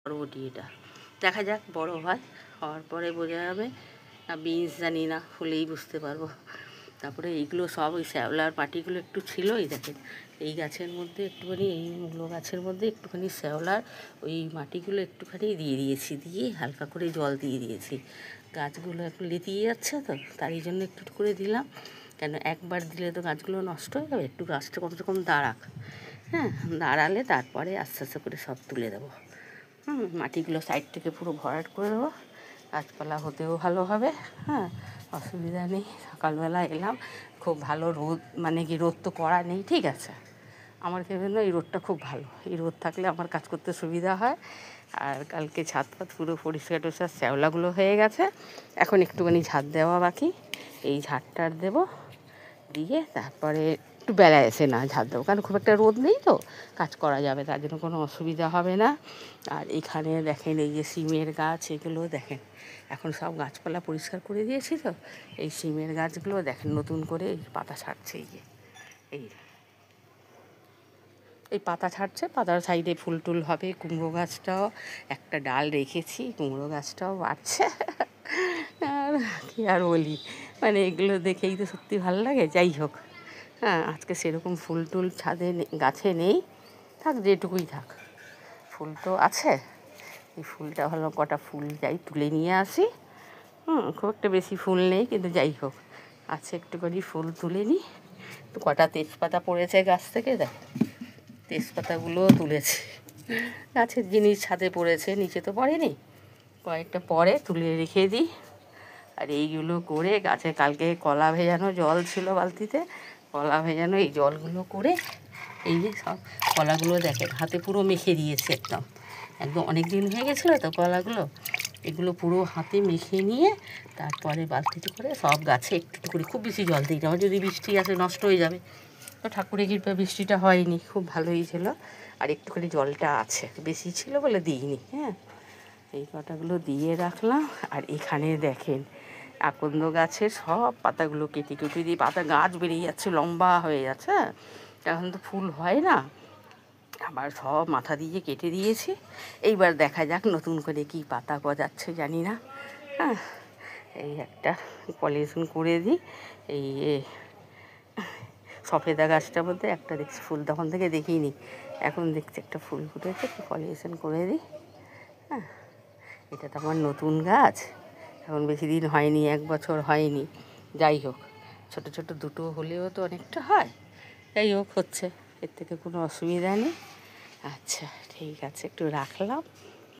বরবটি এটা দেখা যাক বড় হয়, হওয়ার পরে বোঝা যাবে। বিনস জানি না, হলেই বুঝতে পারবো। তারপরে এইগুলো সব ওই শ্যাওলার পাটিগুলো একটু ছিল, এই দেখেন এই গাছের মধ্যে একটুখানি, এই মূলো গাছের মধ্যে একটুখানি শ্যাওলার ওই মাটিগুলো একটুখানি দিয়ে দিয়েছি, দিয়ে হালকা করে জল দিয়ে দিয়েছি। গাছগুলো একটু লেতিয়ে যাচ্ছে তো, তারই জন্য একটু করে দিলাম। কেন একবার দিলে তো গাছগুলো নষ্ট হয়ে যাবে, একটু গাছটা কমসে কম দাঁড়াক। হ্যাঁ, দাঁড়ালে তারপরে আস্তে আস্তে করে সব তুলে দেবো। মাটিগুলো সাইড থেকে পুরো ভরাট করে দেবো, গাছপালা হতেও ভালো হবে। হ্যাঁ, অসুবিধা নেই। সকালবেলা এলাম, খুব ভালো রোদ, মানে কি রোদ তো করা নেই, ঠিক আছে। আমার জন্য এই রোদটা খুব ভালো, এই রোদ থাকলে আমার কাজ করতে সুবিধা হয়। আর কালকে ছাদ পাত পুরো পরিষ্কার টরিষ্কার, শ্যাওলাগুলো হয়ে গেছে, এখন একটুখানি ঝাড় দেওয়া বাকি। এই ঝাড়টার দেবো, দিয়ে তারপরে একটু বেলায় এসে না ঝাড় দেবো, কারণ খুব একটা রোদ নেই তো, কাজ করা যাবে, তার জন্য কোনো অসুবিধা হবে না। আর এখানে দেখেন এই যে সিমের গাছ, এগুলো দেখেন এখন সব গাছপালা পরিষ্কার করে দিয়েছি তো, এই সিমের গাছগুলো দেখেন নতুন করে এই পাতা ছাড়ছে, এই যে এই পাতা ছাড়ছে, পাতার সাইডে ফুল টুল হবে। কুমড়ো গাছটাও একটা ডাল রেখেছি, কুমড়ো গাছটাও বাড়ছে। আর কী আর বলি, মানে এগুলো দেখেই তো সত্যি ভালো লাগে। যাই হোক, হ্যাঁ, আজকে সেরকম ফুল টুল ছাদে গাছে নেই, থাক যেটুকুই থাক। ফুল তো আছে, এই ফুলটা ভালো, কটা ফুল যাই তুলে নিয়ে আসি। খুব একটা বেশি ফুল নেই, কিন্তু যাই হোক আছে একটুখানি, ফুল তুলে নিই। তো কটা তেজপাতা পড়েছে গাছ থেকে, দেখ তেজপাতাগুলোও তুলেছি। গাছের জিনিস ছাদে পড়েছে, নিচে তো পড়েনি, কয়েকটা পরে তুলে রেখে দিই। আর এইগুলো করে গাছে কালকে কলা ভেজানো জল ছিল বালতিতে, কলা ভেজানো এই জলগুলো করে, এই যে সব কলাগুলো দেখেন হাতে পুরো মেখে দিয়েছে, একদম একদম অনেক দিন হয়ে গেছিলো তো কলাগুলো, এগুলো পুরো হাতে মেখে নিয়ে তারপরে বালতিতে করে সব গাছে একটু একটু করে, খুব বেশি জল দিই না, আমার যদি বৃষ্টি আসে নষ্ট হয়ে যাবে। তো ঠাকুরের কৃপা বৃষ্টিটা হয়নি, খুব ভালোই ছিল। আর একটুখানি জলটা আছে, বেশি ছিল বলে দিইনি। হ্যাঁ, এই কটাগুলো দিয়ে রাখলাম। আর এখানে দেখেন আকন্দ গাছের সব পাতাগুলো কেটে কেটে দিয়ে, পাতা গাছ বেরিয়ে যাচ্ছে, লম্বা হয়ে যাচ্ছে। হ্যাঁ, এখন তো ফুল হয় না, আবার সব মাথা দিয়ে কেটে দিয়েছি। এইবার দেখা যাক নতুন করে কি পাতা গজাচ্ছে জানি না। হ্যাঁ, এই একটা পলিনেশন করে দিই। এই সফেদা গাছটার মধ্যে একটা দেখছি ফুল, তখন থেকে দেখিনি, এখন দেখছি একটা ফুল ফুটেছে, একটু পলিনেশন করে দিই। হ্যাঁ, এটা তো আমার নতুন গাছ, এখন বেশি দিন হয়নি, 1 বছর হয়নি। যাই হোক, ছোটো ছোটো দুটো হলেও তো অনেকটা হয়। যাই হোক, হচ্ছে, এর থেকে কোনো অসুবিধা নেই। আচ্ছা ঠিক আছে, একটু রাখলাম।